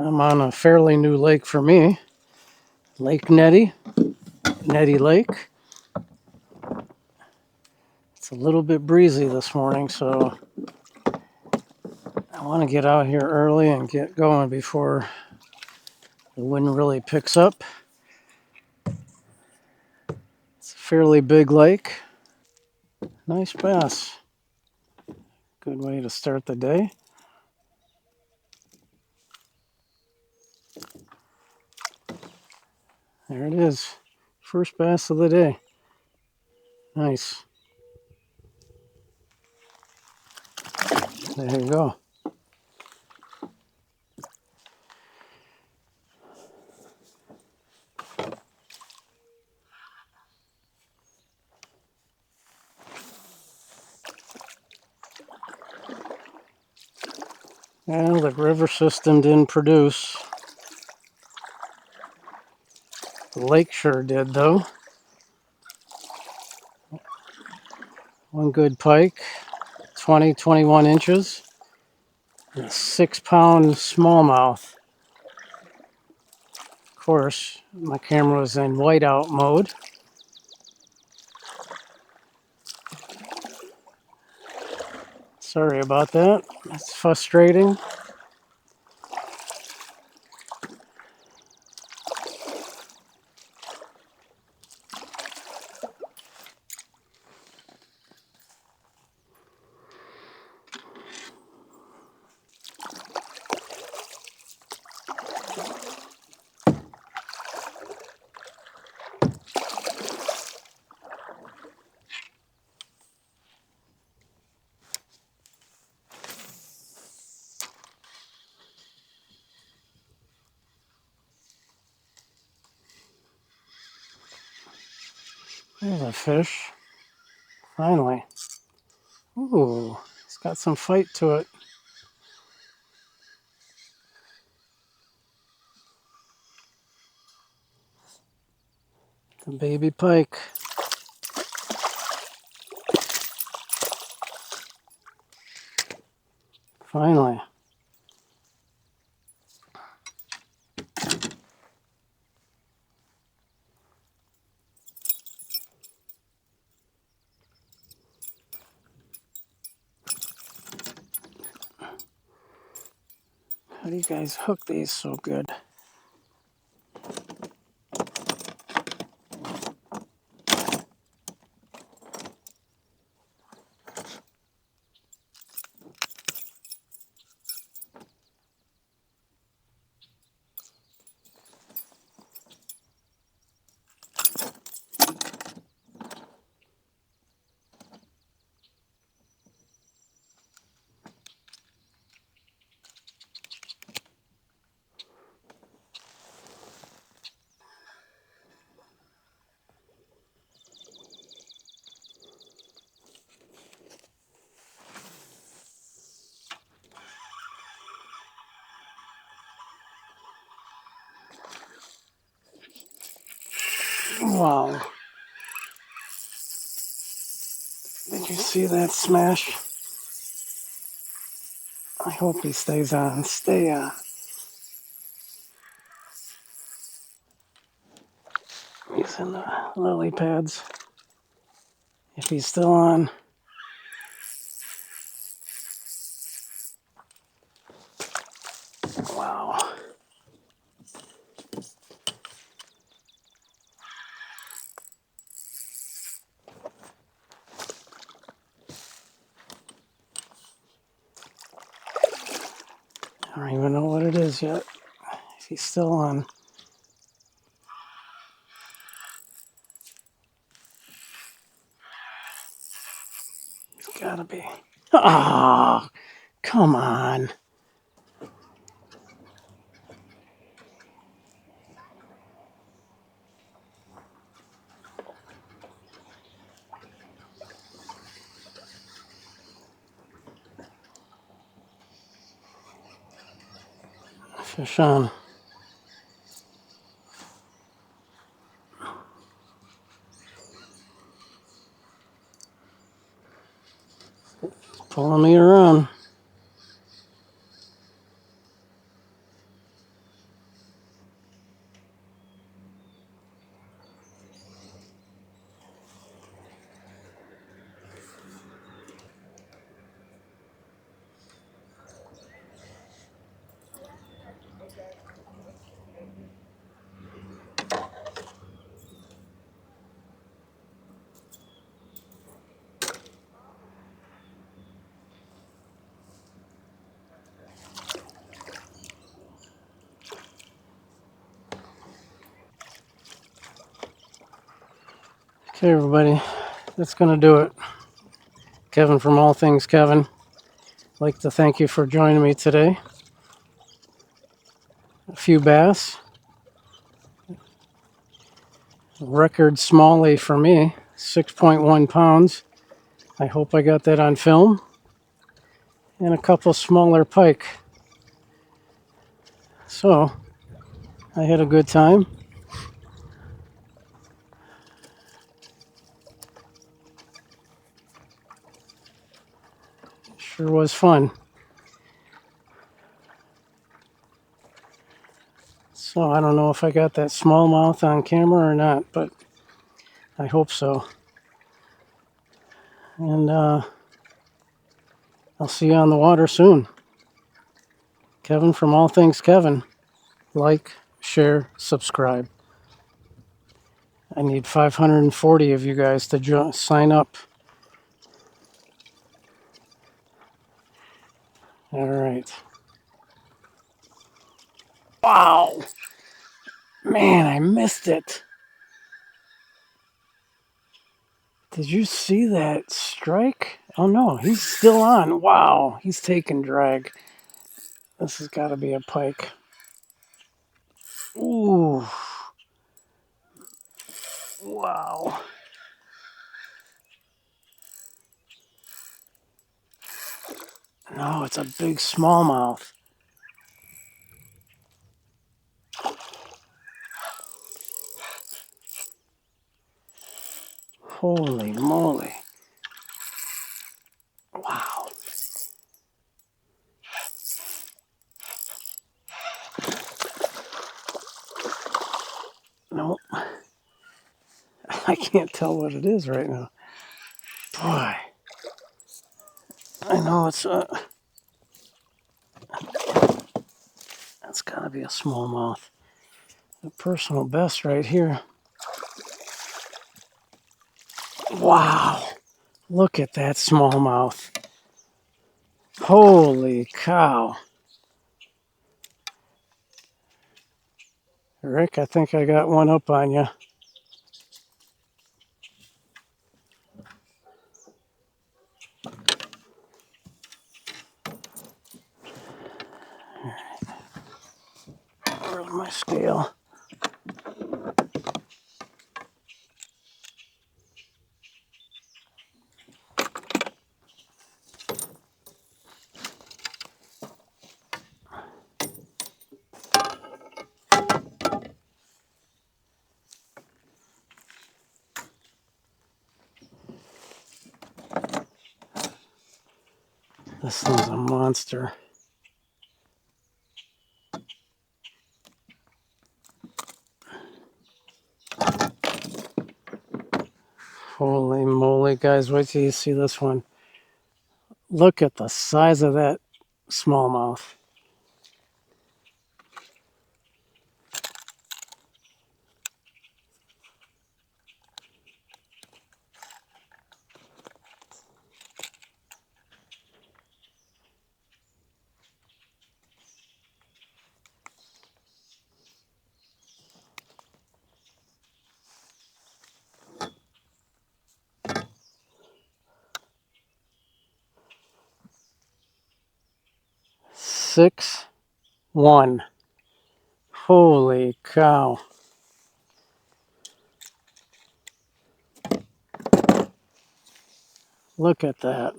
I'm on a fairly new lake for me, Lake Nettie, Nettie Lake. It's a little bit breezy this morning, so I want to get out here early and get going before the wind really picks up. It's a fairly big lake. Nice bass. Good way to start the day. There it is. First bass of the day. Nice. There you go. Well, the river system didn't produce. The lake sure did, though. One good pike, 20, 21 inches. And a 6-pound smallmouth. Of course, my camera was in whiteout mode. Sorry about that. It's frustrating. There's a fish. Finally. Ooh, it's got some fight to it. The baby pike. Finally. How do you guys hook these so good? Wow. Did you see that smash? I hope he stays on. Stay on. He's in the lily pads. If he's still on. Wow. I don't even know what it is yet. If he's still on. He's gotta be. Oh, come on. Fish on. Pulling me around. Okay, everybody, that's going to do it. Kevin from All Things Kevin. I'd like to thank you for joining me today. A few bass. Record smallie for me, 6.1 pounds. I hope I got that on film. And a couple smaller pike. So, I had a good time. Sure was fun. So I don't know if I got that smallmouth on camera or not, but I hope so. And I'll see you on the water soon. Kevin from All Things Kevin. Like, share, subscribe. I need 540 of you guys to sign up. All right. Wow. Man, I missed it. Did you see that strike? Oh no, he's still on. Wow, he's taking drag. This has got to be a pike. Ooh. Wow. No, it's a big smallmouth. Holy moly. Wow. Nope. I can't tell what it is right now. Boy. I know it's that's gotta be a smallmouth. The personal best right here. Wow. Look at that smallmouth. Holy cow. Rick, I think I got one up on you. Where's my scale? This thing's a monster. Holy moly, guys, wait till you see this one. Look at the size of that smallmouth. Six, one. Holy cow. Look at that.